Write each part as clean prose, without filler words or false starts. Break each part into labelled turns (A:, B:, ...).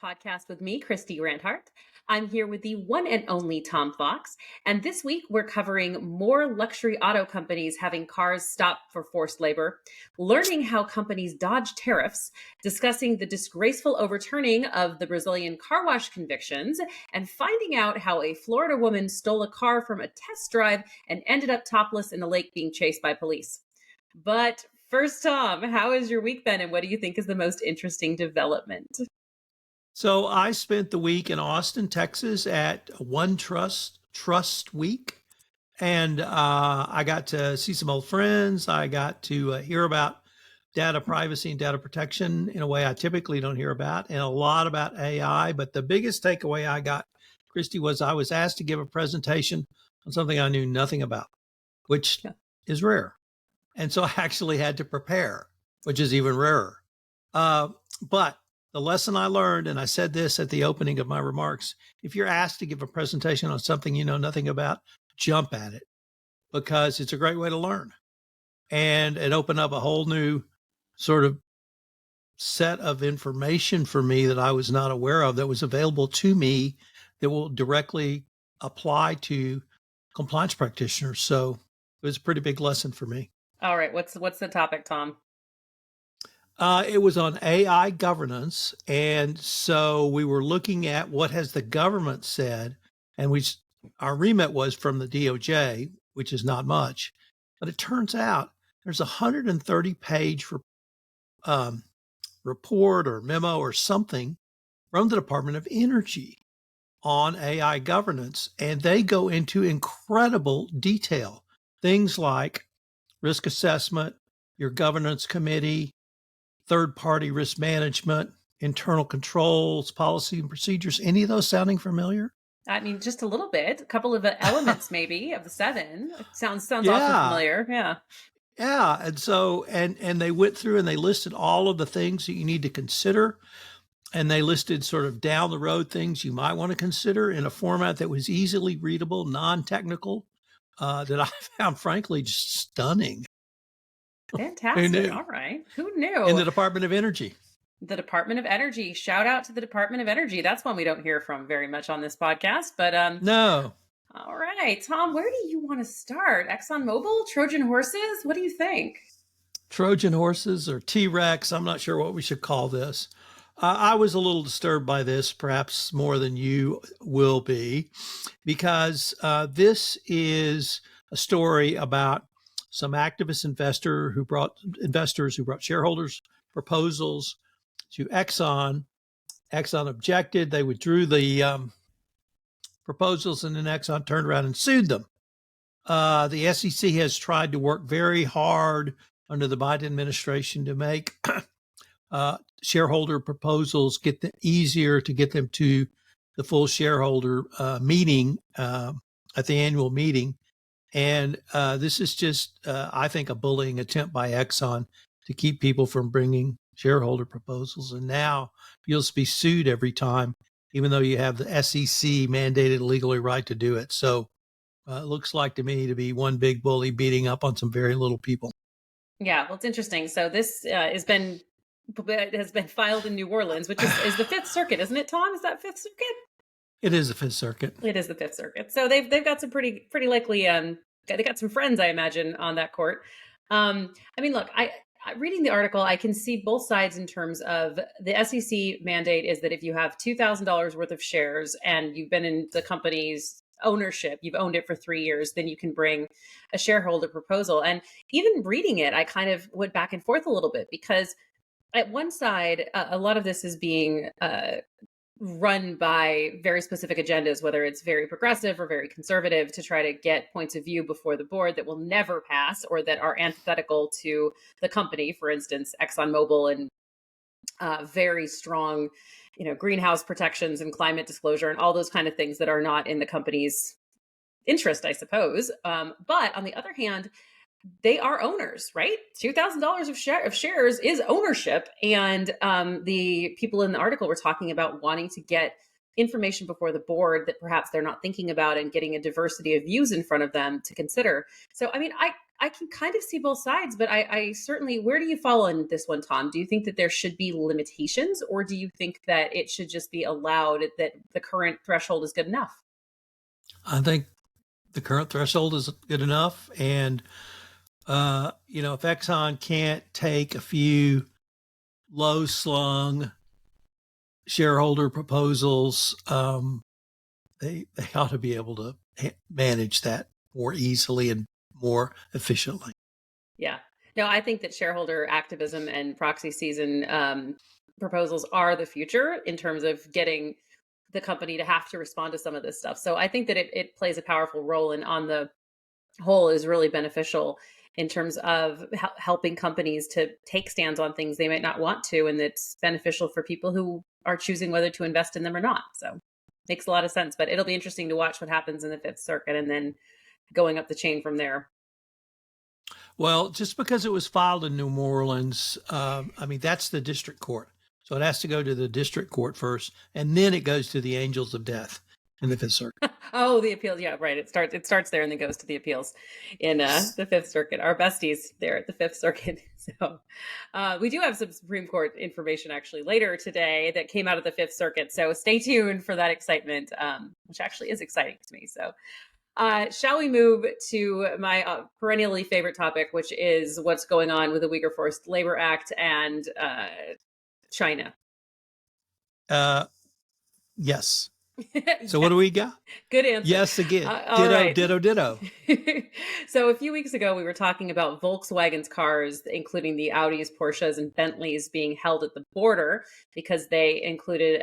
A: Podcast with me, Kristy. I'm here with the one and only Tom Fox. And this week we're covering more luxury auto companies having cars stopped for forced labor, learning how companies dodge tariffs, discussing the disgraceful overturning of the Brazilian car wash convictions, and finding out how a Florida woman stole a car from a test drive and ended up topless in a lake being chased by police. But first, Tom, how has your week been and what do you think is the most interesting development?
B: So I spent the week in Austin, Texas at One Trust Week, and I got to see some old friends. I got to hear about data privacy and data protection in a way I typically don't hear about, and a lot about AI. But the biggest takeaway I got, Kristy, was I was asked to give a presentation on something I knew nothing about, which is rare. And so I actually had to prepare, which is even rarer. But the lesson I learned, and I said this at the opening of my remarks, if you're asked to give a presentation on something you know nothing about, jump at it, because it's a great way to learn. And it opened up a whole new sort of set of information for me that I was not aware of, that was available to me, that will directly apply to compliance practitioners. So it was a pretty big lesson for me.
A: All right. What's the topic, Tom?
B: It was on AI governance. And so we were looking at what has the government said, and our remit was from the DOJ, which is not much, but it turns out there's a 130-page report or memo or something from the Department of Energy on AI governance, and they go into incredible detail. Things like risk assessment, your governance committee, third-party risk management, internal controls, policy and procedures. Any of those sounding familiar?
A: I mean, just a little bit. A couple of elements, maybe, of the 7. It sounds awfully familiar. Yeah.
B: Yeah. And so, and they went through and they listed all of the things that you need to consider. And they listed sort of down the road things you might want to consider in a format that was easily readable, non-technical, that I found, frankly, just stunning.
A: Fantastic. All right. Who knew?
B: In the Department of Energy.
A: The Department of Energy. Shout out to the Department of Energy. That's one we don't hear from very much on this podcast, but
B: no.
A: All right, Tom, where do you want to start? ExxonMobil, Trojan horses? What do you think?
B: Trojan horses or T-Rex? I'm not sure what we should call this. I was a little disturbed by this, perhaps more than you will be, because this is a story about some activist investors who brought shareholders proposals to Exxon. Exxon objected. They withdrew the proposals, and then Exxon turned around and sued them. The SEC has tried to work very hard under the Biden administration to make shareholder proposals easier to get them to the full shareholder meeting at the annual meeting. And this is just, I think, a bullying attempt by Exxon to keep people from bringing shareholder proposals. And now you'll be sued every time, even though you have the SEC mandated legally right to do it. So it looks like to me to be one big bully beating up on some very little people.
A: Yeah, well, it's interesting. So this has been filed in New Orleans, which is the Fifth Circuit, isn't it, Tom? Is that Fifth Circuit?
B: It is the Fifth Circuit.
A: It is the Fifth Circuit. So they've got some pretty likely they got some friends, I imagine, on that court. I mean, look, I reading the article, I can see both sides in terms of the SEC mandate is that if you have $2,000 worth of shares and you've been in the company's ownership, you've owned it for 3 years, then you can bring a shareholder proposal. And even reading it, I kind of went back and forth a little bit, because at one side, a lot of this is being run by very specific agendas, whether it's very progressive or very conservative, to try to get points of view before the board that will never pass or that are antithetical to the company. For instance, ExxonMobil and very strong, greenhouse protections and climate disclosure and all those kind of things that are not in the company's interest, I suppose. But on the other hand, they are owners, right? $2,000 of shares is ownership. And the people in the article were talking about wanting to get information before the board that perhaps they're not thinking about, and getting a diversity of views in front of them to consider. So, I mean, I can kind of see both sides, but I certainly, where do you fall on this one, Tom? Do you think that there should be limitations, or do you think that it should just be allowed, that the current threshold is good enough?
B: I think the current threshold is good enough. And, if Exxon can't take a few low slung shareholder proposals, they ought to be able to manage that more easily and more efficiently.
A: Yeah. No, I think that shareholder activism and proxy season proposals are the future in terms of getting the company to have to respond to some of this stuff. So I think that it plays a powerful role, and on the whole is really beneficial in terms of helping companies to take stands on things they might not want to, and it's beneficial for people who are choosing whether to invest in them or not. So makes a lot of sense, but it'll be interesting to watch what happens in the Fifth Circuit and then going up the chain from there.
B: Well, just because it was filed in New Orleans, that's the district court. So it has to go to the district court first, and then it goes to the angels of death in the Fifth Circuit.
A: Oh, the appeals. Yeah, right. It starts there and then goes to the appeals in the Fifth Circuit. Our besties there at the Fifth Circuit. So we do have some Supreme Court information actually later today that came out of the Fifth Circuit. So stay tuned for that excitement, which actually is exciting to me. So shall we move to my perennially favorite topic, which is what's going on with the Uyghur Forced Labor Act and China?
B: Yes. So what do we got?
A: Good answer.
B: Yes, again.
A: All
B: Ditto,
A: right.
B: ditto, ditto.
A: So a few weeks ago, we were talking about Volkswagen's cars, including the Audis, Porsches, and Bentleys, being held at the border because they included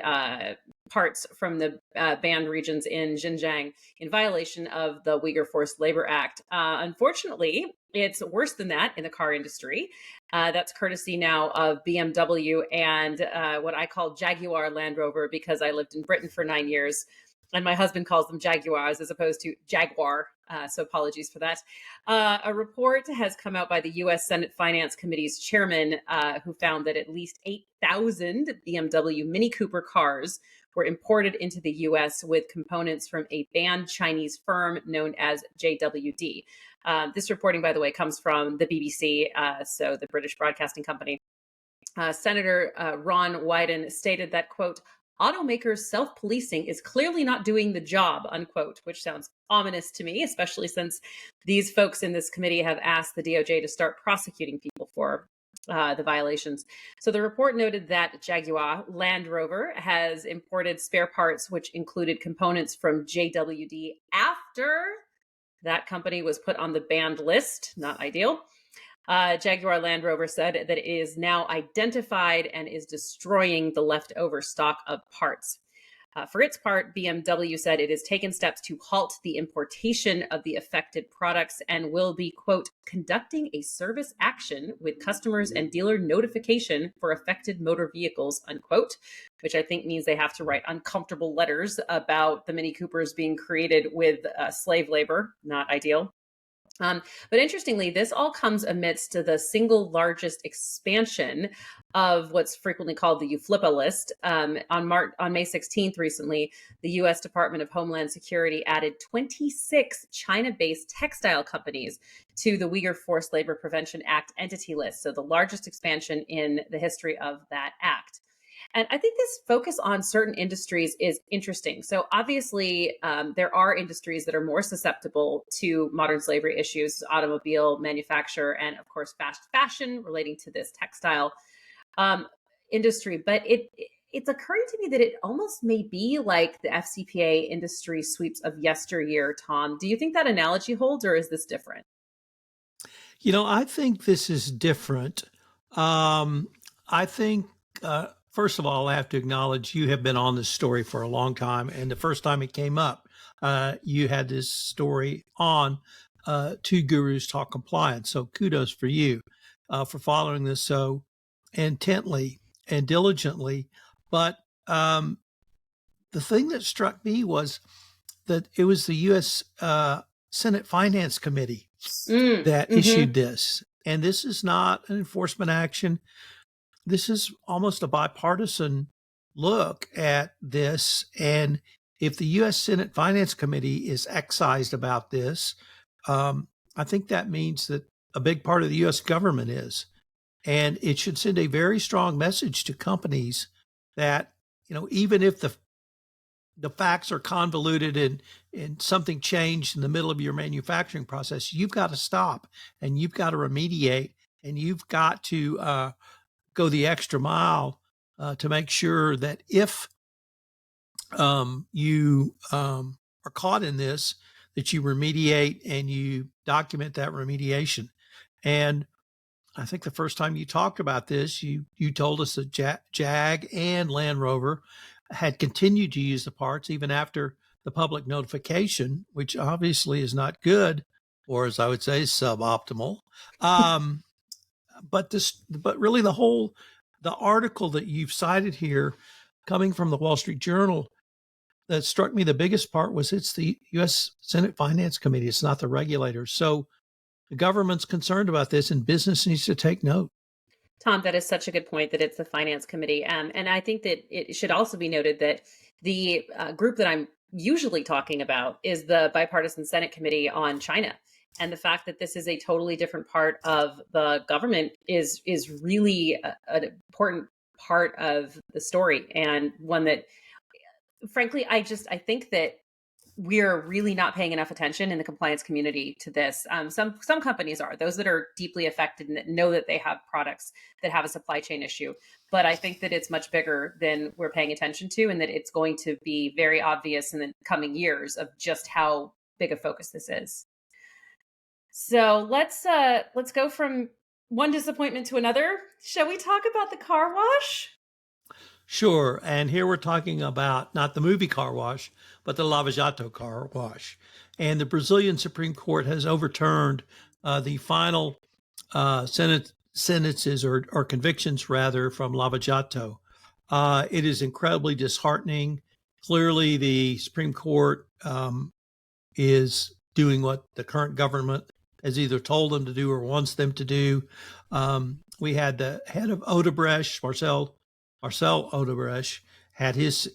A: parts from the banned regions in Xinjiang in violation of the Uyghur Forced Labor Act. Unfortunately, it's worse than that in the car industry. That's courtesy now of BMW and what I call Jaguar Land Rover, because I lived in Britain for 9 years and my husband calls them Jaguars as opposed to Jaguar. So apologies for that. A report has come out by the U.S. Senate Finance Committee's chairman, who found that at least 8,000 BMW Mini Cooper cars were imported into the U.S. with components from a banned Chinese firm known as JWD. This reporting, by the way, comes from the BBC, so the British Broadcasting Company. Senator Ron Wyden stated that, quote, automakers' self-policing is clearly not doing the job, unquote, which sounds ominous to me, especially since these folks in this committee have asked the DOJ to start prosecuting people for the violations. So the report noted that Jaguar Land Rover has imported spare parts, which included components from JWD after that company was put on the banned list. Not ideal. Jaguar Land Rover said that it is now identified and is destroying the leftover stock of parts. For its part, BMW said it has taken steps to halt the importation of the affected products and will be, quote, conducting a service action with customers and dealer notification for affected motor vehicles, unquote, which I think means they have to write uncomfortable letters about the Mini Coopers being created with slave labor. Not ideal. But interestingly, this all comes amidst the single largest expansion of what's frequently called the UFLIPA list. On May 16th, recently, the U.S. Department of Homeland Security added 26 China-based textile companies to the Uyghur Forced Labor Prevention Act entity list. So the largest expansion in the history of that act. And I think this focus on certain industries is interesting. So obviously, there are industries that are more susceptible to modern slavery issues, automobile manufacture, and of course, fast fashion relating to this textile industry. But it's occurring to me that it almost may be like the FCPA industry sweeps of yesteryear, Tom. Do you think that analogy holds, or is this different?
B: I think this is different. I think, first of all, I have to acknowledge you have been on this story for a long time. And the first time it came up, you had this story on Two Gurus Talk Compliance. So kudos for you for following this so intently and diligently. But the thing that struck me was that it was the U.S. Senate Finance Committee that issued this. And this is not an enforcement action. This is almost a bipartisan look at this. And if the U.S. Senate Finance Committee is excised about this, I think that means that a big part of the U.S. government is. And it should send a very strong message to companies that, even if the facts are convoluted and something changed in the middle of your manufacturing process, you've got to stop and you've got to remediate and you've got to go the extra mile to make sure that if you are caught in this, that you remediate and you document that remediation. And I think the first time you talked about this, you told us that Jag and Land Rover had continued to use the parts even after the public notification, which obviously is not good, or as I would say, suboptimal. Um, but really the article that you've cited here, coming from the Wall Street Journal, that struck me the biggest part was it's the U.S. Senate Finance Committee. It's not the regulators. So the government's concerned about this, and business needs to take note.
A: Tom, that is such a good point that it's the finance committee. And I think that it should also be noted that the group that I'm usually talking about is the bipartisan Senate committee on China. And the fact that this is a totally different part of the government is really an important part of the story, and one that, frankly, I think that we're really not paying enough attention in the compliance community to this. Some companies are, those that are deeply affected and that know that they have products that have a supply chain issue. But I think that it's much bigger than we're paying attention to, and that it's going to be very obvious in the coming years of just how big a focus this is. So let's go from one disappointment to another. Shall we talk about the car wash?
B: Sure. And here we're talking about not the movie car wash, but the Lava Jato car wash. And the Brazilian Supreme Court has overturned the final sentences or convictions, rather, from Lava Jato. It is incredibly disheartening. Clearly, the Supreme Court is doing what the current government has either told them to do or wants them to do. We had the head of Odebrecht, Marcel Odebrecht, had his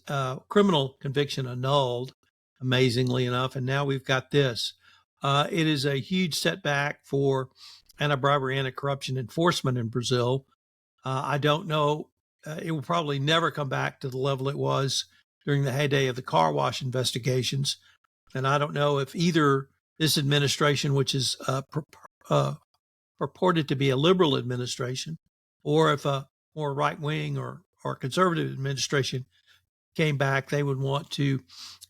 B: criminal conviction annulled, amazingly enough, and now we've got this. It is a huge setback for anti-bribery, anti-corruption enforcement in Brazil. I don't know. It will probably never come back to the level it was during the heyday of the car wash investigations. And I don't know if either this administration, which is purported to be a liberal administration, or if a more right-wing or conservative administration came back, they would want to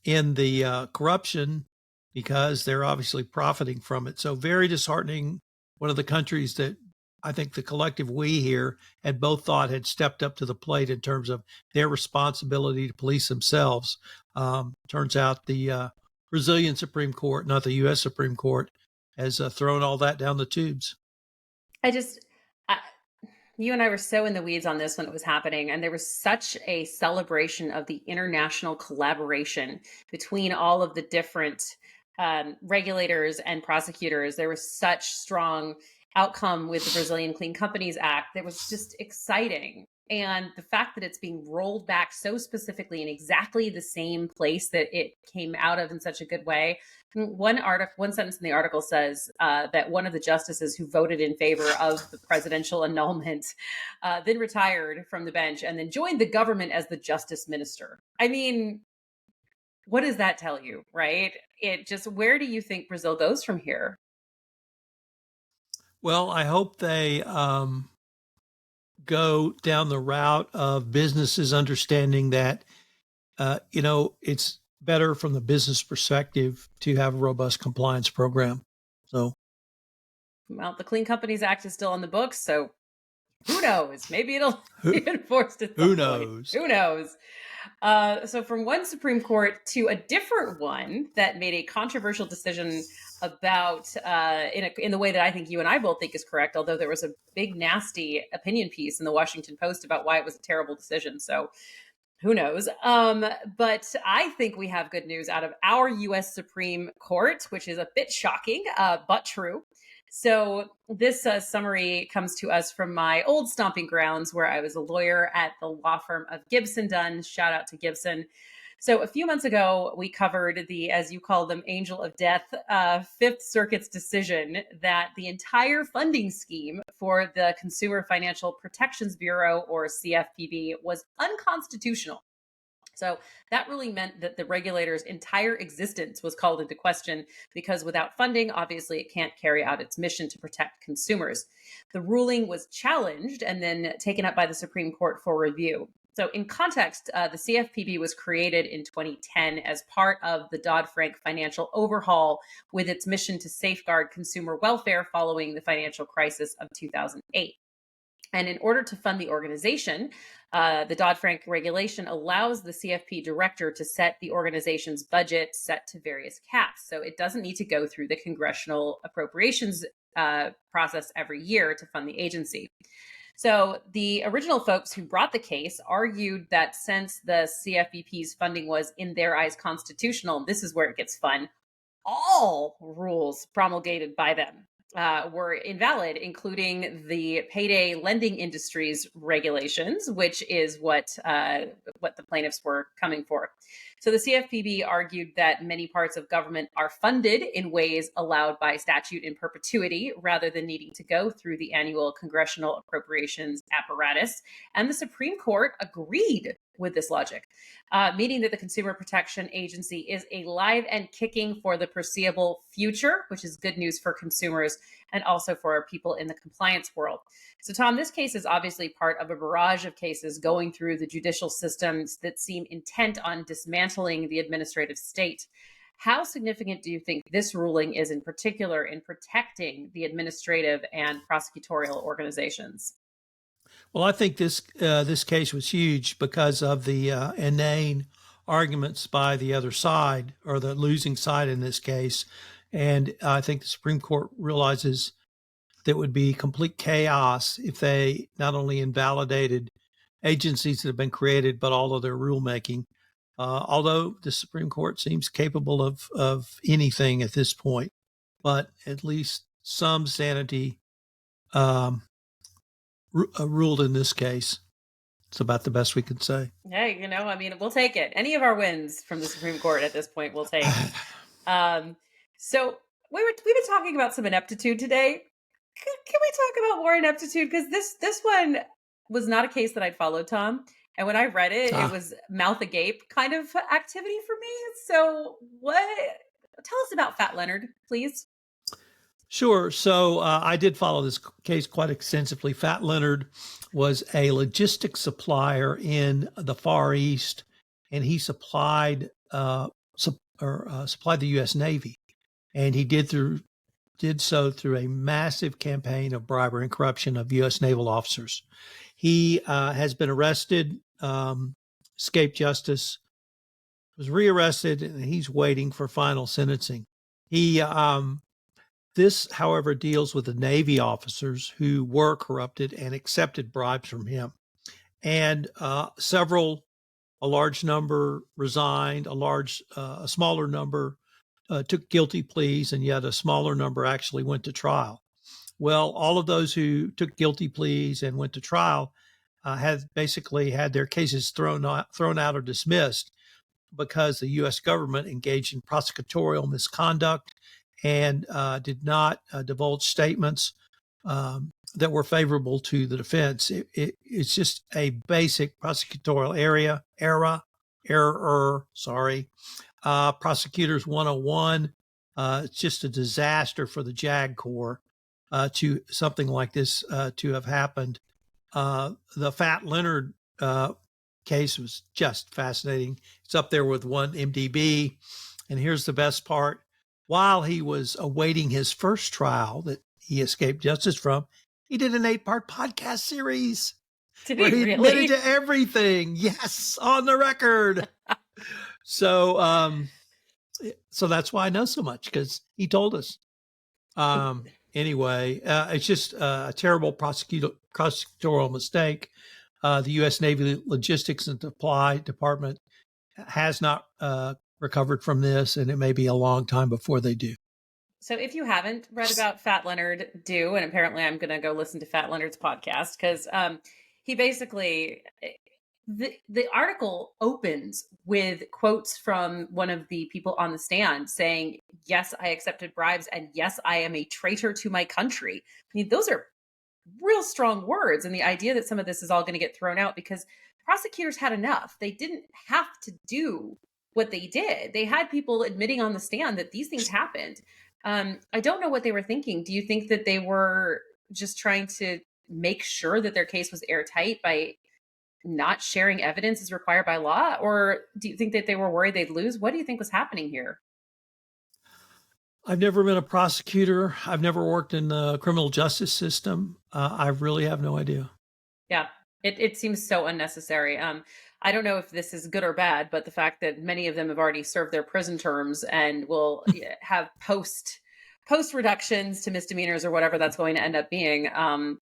B: end the corruption because they're obviously profiting from it. So very disheartening. One of the countries that I think the collective we here had both thought had stepped up to the plate in terms of their responsibility to police themselves. Turns out the Brazilian Supreme Court, not the U.S. Supreme Court, has thrown all that down the tubes.
A: You and I were so in the weeds on this when it was happening, and there was such a celebration of the international collaboration between all of the different regulators and prosecutors. There was such strong outcome with the Brazilian Clean Companies Act that was just exciting. And the fact that it's being rolled back so specifically in exactly the same place that it came out of in such a good way. One sentence in the article says that one of the justices who voted in favor of the presidential annulment then retired from the bench and then joined the government as the justice minister. I mean, what does that tell you, right? Where do you think Brazil goes from here?
B: Well, I hope they go down the route of businesses understanding that, it's better from the business perspective to have a robust compliance program. So,
A: well, the Clean Companies Act is still on the books, so who knows? Maybe it'll be enforced at some
B: who
A: point.
B: knows?
A: Who knows? So from one Supreme Court to a different one that made a controversial decision about, in the way that I think you and I both think is correct, although there was a big, nasty opinion piece in the Washington Post about why it was a terrible decision. So who knows? But I think we have good news out of our U.S. Supreme Court, which is a bit shocking, but true. So this summary comes to us from my old stomping grounds, where I was a lawyer at the law firm of Gibson Dunn. Shout out to Gibson. So a few months ago, we covered the, as you call them, angel of death, Fifth Circuit's decision that the entire funding scheme for the Consumer Financial Protections Bureau, or CFPB, was unconstitutional. So that really meant that the regulator's entire existence was called into question because without funding, obviously, it can't carry out its mission to protect consumers. The ruling was challenged and then taken up by the Supreme Court for review. So, in context, the CFPB was created in 2010 as part of the Dodd-Frank financial overhaul with its mission to safeguard consumer welfare following the financial crisis of 2008. And in order to fund the organization, the Dodd-Frank regulation allows the CFP director to set the organization's budget set to various caps. So it doesn't need to go through the congressional appropriations process every year to fund the agency. So the original folks who brought the case argued that since the CFPB's funding was, in their eyes, constitutional, this is where it gets fun, all rules promulgated by them were invalid, including the payday lending industry's regulations, which is what the plaintiffs were coming for. So the CFPB argued that many parts of government are funded in ways allowed by statute in perpetuity, rather than needing to go through the annual congressional appropriations apparatus. And the Supreme Court agreed with this logic, meaning that the Consumer Protection Agency is alive and kicking for the foreseeable future, which is good news for consumers and also for our people in the compliance world. So, Tom, this case is obviously part of a barrage of cases going through the judicial systems that seem intent on dismantling the administrative state. How significant do you think this ruling is, in particular, in protecting the administrative and prosecutorial organizations?
B: Well, I think this case was huge because of the inane arguments by the other side, or the losing side in this case. And I think the Supreme Court realizes that it would be complete chaos if they not only invalidated agencies that have been created, but all of their rulemaking. Although the Supreme Court seems capable of anything at this point, but at least some sanity ruled in this case. It's about the best we can say.
A: Hey, I mean, we'll take it. Any of our wins from the Supreme Court at this point, we'll take. Um, so we've been talking about some ineptitude today. Can we talk about more ineptitude? Because this one was not a case that I'd followed, Tom. And when I read it, it was mouth agape kind of activity for me. So tell us about Fat Leonard, please.
B: Sure. So I did follow this case quite extensively. Fat Leonard was a logistics supplier in the Far East, and he supplied the U.S. Navy, and he did so through a massive campaign of bribery and corruption of U.S. naval officers. He has been arrested, escaped justice, was rearrested, and he's waiting for final sentencing. This, however, deals with the Navy officers who were corrupted and accepted bribes from him. And a large number resigned, a smaller number took guilty pleas, and yet a smaller number actually went to trial. Well, all of those who took guilty pleas and went to trial had basically had their cases thrown out or dismissed because the U.S. government engaged in prosecutorial misconduct and did not divulge statements that were favorable to the defense. It's just a basic prosecutorial error. Prosecutors 101. It's just a disaster for the JAG Corps to something like this to have happened. The Fat Leonard case was just fascinating. It's up there with one MDB. And here's the best part. While he was awaiting his first trial that he escaped justice from, he did an 8-part podcast series where he admitted to everything. Yes, on the record. So that's why I know so much, because he told us. Anyway, it's just a terrible prosecutorial mistake. The U.S. Navy Logistics and Supply Department has not recovered from this, and it may be a long time before they do.
A: So if you haven't read about Fat Leonard, do. And apparently I'm going to go listen to Fat Leonard's podcast, because he basically, the article opens with quotes from one of the people on the stand saying, "Yes, I accepted bribes, and yes, I am a traitor to my country." I mean, those are real strong words, and the idea that some of this is all going to get thrown out because prosecutors had enough. They didn't have to do what they did. They had people admitting on the stand that these things happened. I don't know what they were thinking. Do you think that they were just trying to make sure that their case was airtight by not sharing evidence as required by law? Or do you think that they were worried they'd lose? What do you think was happening here?
B: I've never been a prosecutor. I've never worked in the criminal justice system. I really have no idea.
A: Yeah, it seems so unnecessary. I don't know if this is good or bad, but the fact that many of them have already served their prison terms and will have post reductions to misdemeanors or whatever that's going to end up being.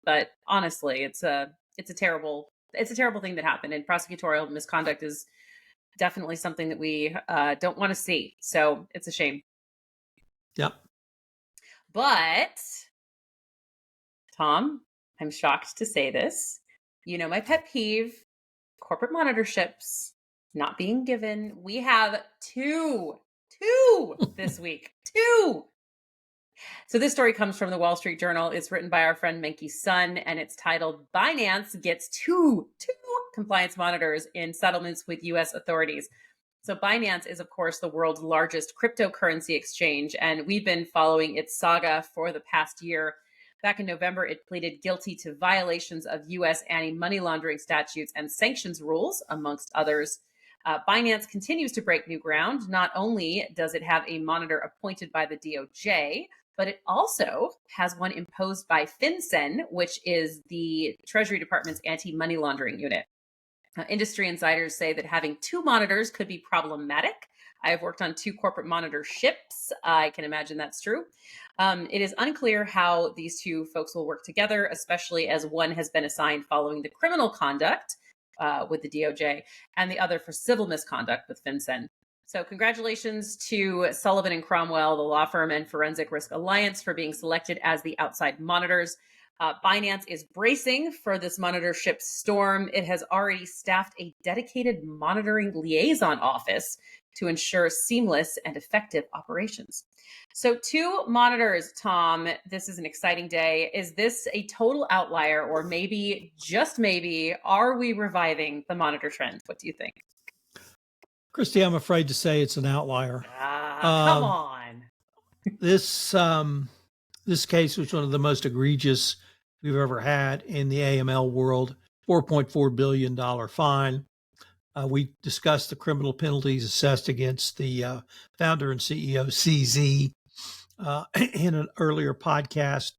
A: But honestly, it's a terrible thing that happened, and prosecutorial misconduct is definitely something that we don't want to see. So it's a shame.
B: Yep.
A: But Tom, I'm shocked to say this. You know my pet peeve, corporate monitorships not being given. We have two this week. Two. So this story comes from the Wall Street Journal. It's written by our friend Menki Sun, and it's titled "Binance Gets Two Compliance Monitors in Settlements with U.S. Authorities." So Binance is, of course, the world's largest cryptocurrency exchange, and we've been following its saga for the past year. Back in November, it pleaded guilty to violations of U.S. anti-money laundering statutes and sanctions rules, amongst others. Binance continues to break new ground. Not only does it have a monitor appointed by the DOJ, but it also has one imposed by FinCEN, which is the Treasury Department's anti-money laundering unit. Industry insiders say that having two monitors could be problematic. I have worked on two corporate monitor ships. I can imagine that's true. It is unclear how these two folks will work together, especially as one has been assigned following the criminal conduct with the DOJ and the other for civil misconduct with FinCEN. So congratulations to Sullivan and Cromwell, the law firm, and Forensic Risk Alliance for being selected as the outside monitors. Binance is bracing for this monitorship storm. It has already staffed a dedicated monitoring liaison office to ensure seamless and effective operations. So two monitors, Tom, this is an exciting day. Is this a total outlier, or maybe, just maybe, are we reviving the monitor trend? What do you think?
B: Kristy, I'm afraid to say it's an outlier.
A: Come on.
B: This case was one of the most egregious we've ever had in the AML world. $4.4 billion fine. We discussed the criminal penalties assessed against the founder and CEO, CZ, in an earlier podcast.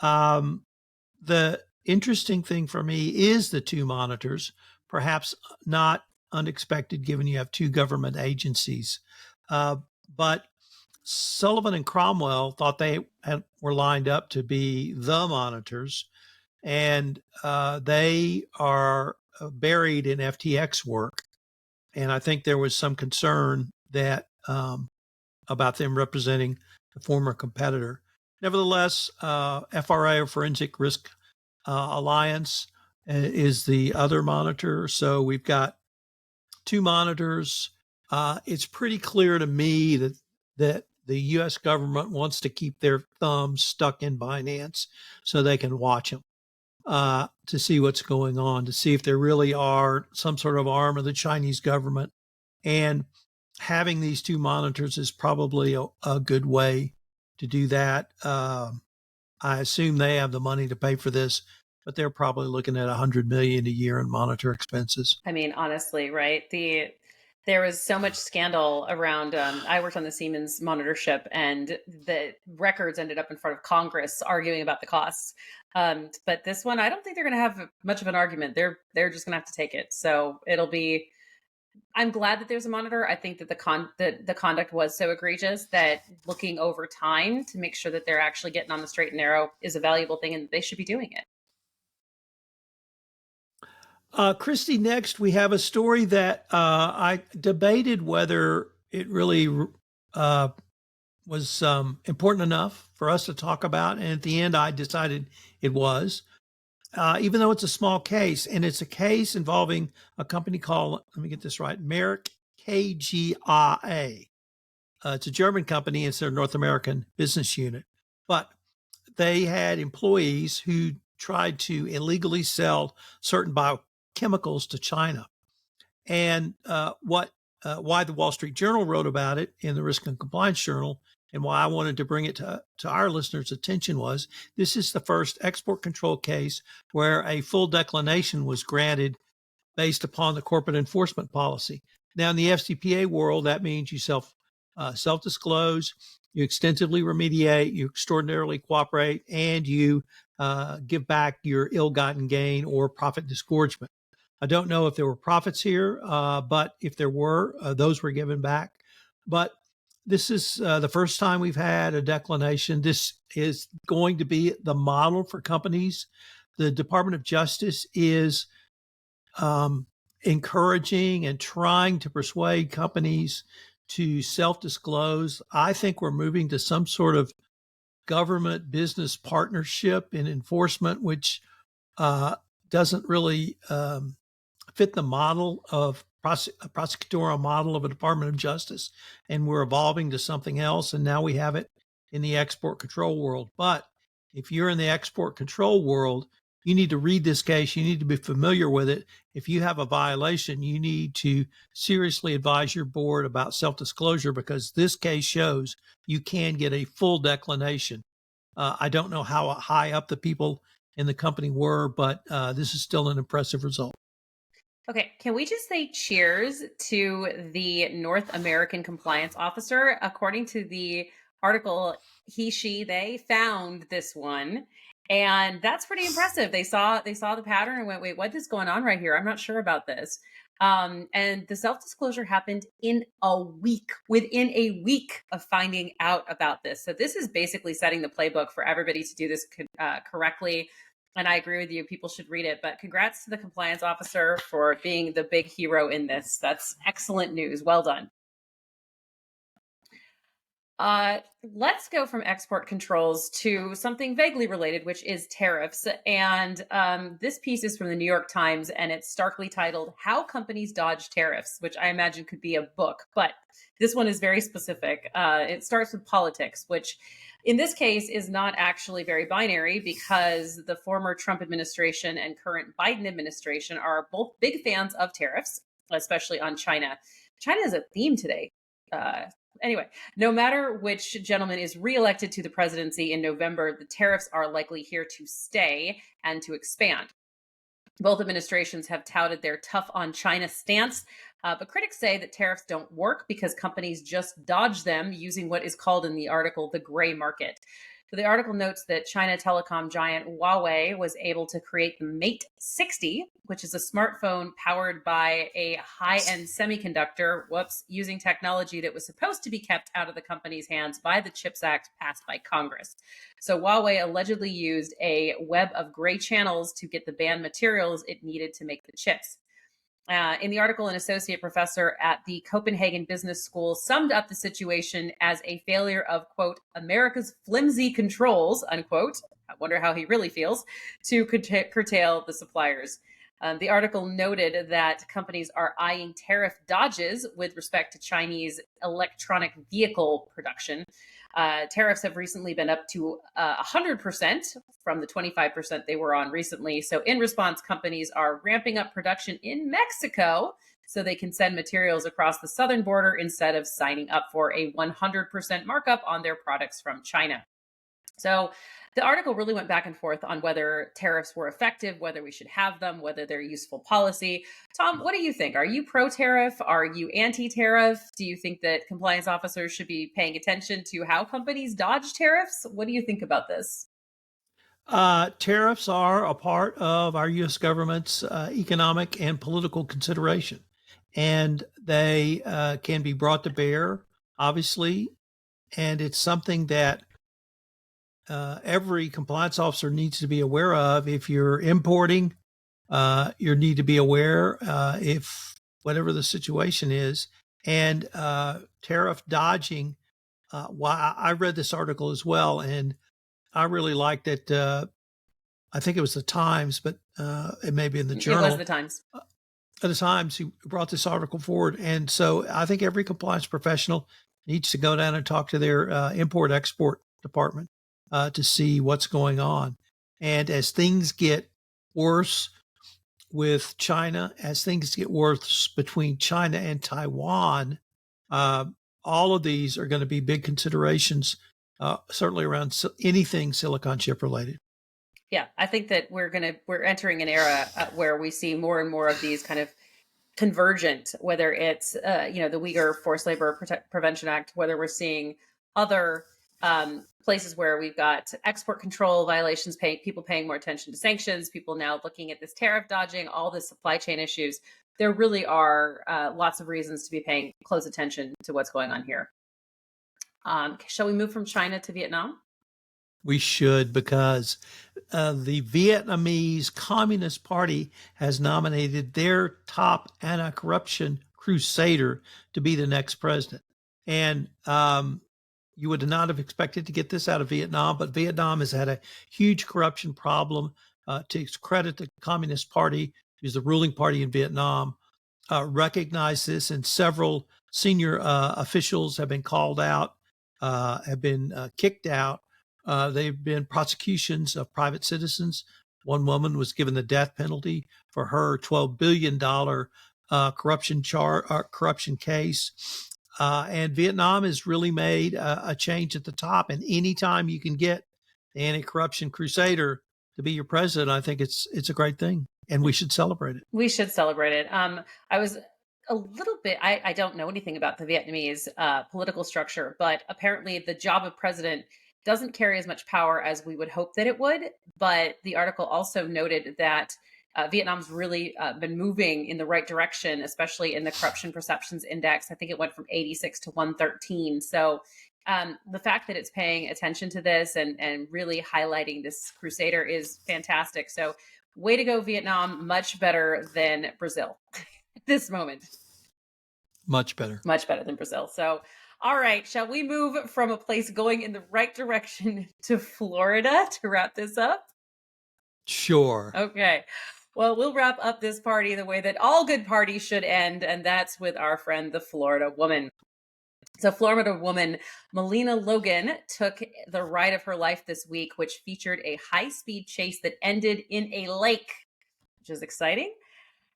B: The interesting thing for me is the two monitors, perhaps not unexpected given you have two government agencies. But Sullivan and Cromwell thought they were lined up to be the monitors, and they are buried in FTX work. And I think there was some concern that about them representing the former competitor. Nevertheless, FRA, or Forensic Risk Alliance, is the other monitor. So we've got two monitors. It's pretty clear to me that the U.S. government wants to keep their thumbs stuck in Binance so they can watch them to see what's going on, to see if there really are some sort of arm of the Chinese government. And having these two monitors is probably a good way to do that. I assume they have the money to pay for this, but they're probably looking at $100 million a year in monitor expenses.
A: I mean, honestly, right? There was so much scandal around. I worked on the Siemens monitorship, and the records ended up in front of Congress arguing about the costs. But this one, I don't think they're going to have much of an argument. They're just going to have to take it. So it'll be. I'm glad that there's a monitor. I think that the conduct was so egregious that looking over time to make sure that they're actually getting on the straight and narrow is a valuable thing, and they should be doing it.
B: Kristy, next we have a story that I debated whether it really was important enough for us to talk about, and at the end I decided it was. even though it's a small case, and it's a case involving a company called, let me get this right, Merck KGIA. It's a German company. It's their North American business unit. But they had employees who tried to illegally sell certain biochemicals to China. And why the Wall Street Journal wrote about it in the Risk and Compliance Journal, and why I wanted to bring it to our listeners' attention was this is the first export control case where a full declination was granted based upon the corporate enforcement policy. Now, in the FCPA world, that means you self-disclose, you extensively remediate, you extraordinarily cooperate, and you give back your ill-gotten gain or profit disgorgement. I don't know if there were profits here, but if there were, those were given back. But this is the first time we've had a declination. This is going to be the model for companies. The Department of Justice is encouraging and trying to persuade companies to self-disclose. I think we're moving to some sort of government business partnership in enforcement, which doesn't really fit the model of a prosecutorial model of a Department of Justice. And we're evolving to something else. And now we have it in the export control world. But if you're in the export control world, you need to read this case. You need to be familiar with it. If you have a violation, you need to seriously advise your board about self-disclosure, because this case shows you can get a full declination. I don't know how high up the people in the company were, but this is still an impressive result.
A: Okay, can we just say cheers to the North American compliance officer? According to the article, they found this one. And that's pretty impressive. They saw the pattern and went, wait, what is going on right here? I'm not sure about this. And the self-disclosure happened in a week, within a week of finding out about this. So this is basically setting the playbook for everybody to do this correctly. And I agree with you. People should read it. But congrats to the compliance officer for being the big hero in this. That's excellent news. Well done. Let's go from export controls to something vaguely related, which is tariffs. And this piece is from the New York Times, and it's starkly titled, How Companies Dodge Tariffs, which I imagine could be a book. But this one is very specific. It starts with politics, which in this case is not actually very binary, because the former Trump administration and current Biden administration are both big fans of tariffs, especially on China. China is a theme today. Anyway, no matter which gentleman is reelected to the presidency in November, the tariffs are likely here to stay and to expand. Both administrations have touted their tough on China stance, but critics say that tariffs don't work because companies just dodge them using what is called in the article the gray market. So the article notes that China telecom giant Huawei was able to create the Mate 60, which is a smartphone powered by a high-end semiconductor, using technology that was supposed to be kept out of the company's hands by the CHIPS Act passed by Congress. So Huawei allegedly used a web of gray channels to get the banned materials it needed to make the chips. In the article, an associate professor at the Copenhagen Business School summed up the situation as a failure of, quote, America's flimsy controls, unquote. I wonder how he really feels, to curtail the suppliers. The article noted that companies are eyeing tariff dodges with respect to Chinese electronic vehicle production. Tariffs have recently been up to 100% from the 25% they were on recently. So in response, companies are ramping up production in Mexico so they can send materials across the southern border instead of signing up for a 100% markup on their products from China. So the article really went back and forth on whether tariffs were effective, whether we should have them, whether they're useful policy. Tom, what do you think? Are you pro-tariff? Are you anti-tariff? Do you think that compliance officers should be paying attention to how companies dodge tariffs? What do you think about this?
B: Tariffs are a part of our U.S. government's economic and political consideration, and they can be brought to bear, obviously, and it's something that every compliance officer needs to be aware of. If you're importing, you need to be aware if whatever the situation is. And tariff dodging, I read this article as well, and I really liked it. I think it was the Times, but it may be in the
A: It was the
B: Journal.
A: Times.
B: At the Times, he brought this article forward. And so I think every compliance professional needs to go down and talk to their import-export department to see what's going on. And as things get worse with China, as things get worse between China and Taiwan, uh, all of these are going to be big considerations, certainly around anything silicon chip related.
A: Yeah, I think that we're entering an era where we see more and more of these kind of convergent, whether it's the Uyghur Forced Labor Prevention Act, whether we're seeing other places where we've got export control violations, people paying more attention to sanctions, people now looking at this tariff dodging, all the supply chain issues. There really are lots of reasons to be paying close attention to what's going on here. Shall we move from China to Vietnam?
B: We should, because the Vietnamese Communist Party has nominated their top anti-corruption crusader to be the next president. And you would not have expected to get this out of Vietnam, but Vietnam has had a huge corruption problem. To its credit, the Communist Party, who's the ruling party in Vietnam, recognized this, and several senior officials have been called out, have been kicked out. They've been prosecutions of private citizens. One woman was given the death penalty for her $12 billion corruption case. And Vietnam has really made a change at the top. And anytime you can get the anti-corruption crusader to be your president, I think it's a great thing, and we should celebrate it.
A: We should celebrate it. I was a little bit, I don't know anything about the Vietnamese political structure, but apparently the job of president doesn't carry as much power as we would hope that it would. But the article also noted that Vietnam's really been moving in the right direction, especially in the corruption perceptions index. I think it went from 86 to 113. So the fact that it's paying attention to this and really highlighting this crusader is fantastic. So way to go, Vietnam. Much better than Brazil at this moment.
B: Much better.
A: Much better than Brazil. So, all right, shall we move from a place going in the right direction to Florida to wrap this up?
B: Sure.
A: Okay. Well, we'll wrap up this party the way that all good parties should end, and that's with our friend, the Florida woman. So Florida woman Melina Logan took the ride of her life this week, which featured a high-speed chase that ended in a lake, which is exciting.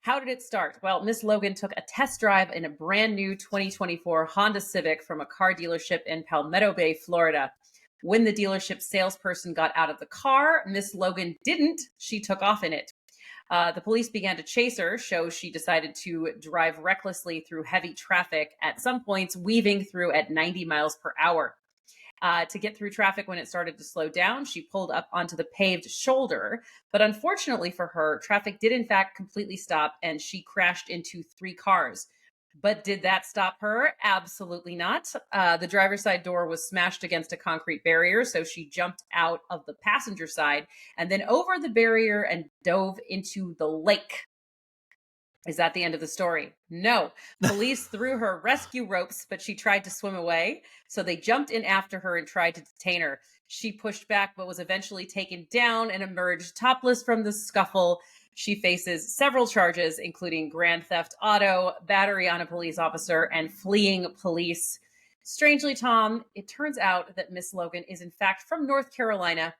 A: How did it start? Well, Miss Logan took a test drive in a brand new 2024 Honda Civic from a car dealership in Palmetto Bay, Florida. When the dealership salesperson got out of the car, Miss Logan didn't. She took off in it. The police began to chase her, so she decided to drive recklessly through heavy traffic, at some points weaving through at 90 miles per hour. To get through traffic when it started to slow down, she pulled up onto the paved shoulder. But unfortunately for her, traffic did in fact completely stop and she crashed into 3 cars. But did that stop her? Absolutely not. The driver's side door was smashed against a concrete barrier, so she jumped out of the passenger side and then over the barrier and dove into the lake. Is that the end of the story? No. Police threw her rescue ropes, but she tried to swim away. So they jumped in after her and tried to detain her. She pushed back, but was eventually taken down and emerged topless from the scuffle. She faces several charges, including grand theft auto, battery on a police officer, and fleeing police. Strangely, Tom, it turns out that Miss Logan is in fact from North Carolina.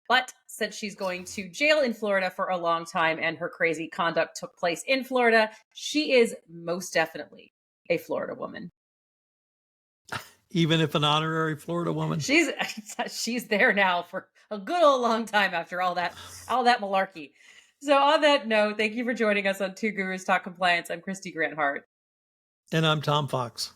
A: But since she's going to jail in Florida for a long time and her crazy conduct took place in Florida, she is most definitely a Florida woman.
B: Even if an honorary Florida woman?
A: She's there now for a good old long time after all that malarkey. So on that note, thank you for joining us on Two Gurus Talk Compliance. I'm Kristy Grant Hart.
B: And I'm Tom Fox.